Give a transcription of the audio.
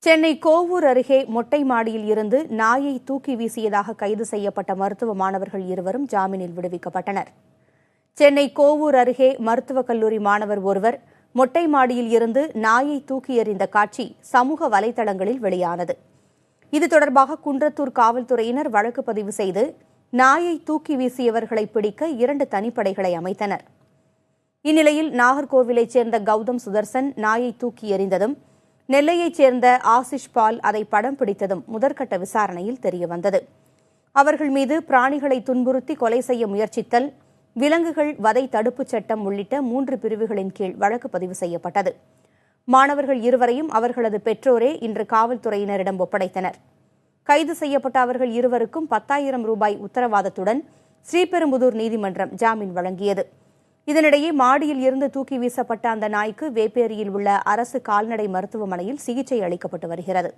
சென்னை கோவூர் அருகே மொட்டை மாடியில் இருந்து நாயை தூக்கி வீசியதாக கைது செய்யப்பட்ட மருத்துவ மாணவர்கள் இருவரும் ஜாமீனில் விடுவிக்கப்பட்டனர். சென்னை கோவூர் அருகே மருத்துவக் கல்லூரி மாணவர் ஒருவர் மொட்டை மாடியில் இருந்து நாயை தூக்கி எறிந்த காட்சி சமூக வலைதளங்களில் வெளியானது. இது தொடர்பாக குன்றத்தூர் காவல்துறையினர் வழக்கு பதிவு செய்து நாயை தூக்கி வீசியவர்களை பிடிக்க 2 தனிப்படைகளை அமைத்தனர். இந்நிலையில் நாகர்கோவிலைச் சேர்ந்த கௌதம் சுதர்சன் நாயை தூக்கி எறிந்ததும், நெல்லையைச் சேர்ந்த ஆசிஷ் பால் அதை படம் பிடித்ததும் முதற்கட்ட விசாரணையில் தெரியவந்தது. அவர்கள் மீது பிராணிகளை துன்புறுத்தி கொலை செய்ய முயற்சித்தல், விலங்குகள் வதை தடுப்புச் சட்டம் உள்ளிட்ட 3 பிரிவுகளின் கீழ் வழக்கு பதிவு செய்யப்பட்டது. மாணவர்கள் இருவரையும் அவர்களது பெற்றோரே இன்று காவல்துறையினரிடம் ஒப்படைத்தனர். கைது செய்யப்பட்ட அவர்கள் இருவருக்கும் 10,000 ரூபாய் உத்தரவாதத்துடன் ஸ்ரீபெரும்புதூர் நீதிமன்றம் ஜாமீன் வழங்கியது. இதனிடையே மாடியில் இருந்து தூக்கி வீசப்பட்ட அந்த நாய்க்கு வேப்பேரியில் உள்ள அரசு கால்நடை மருத்துவமனையில் சிகிச்சை அளிக்கப்பட்டு வருகிறது.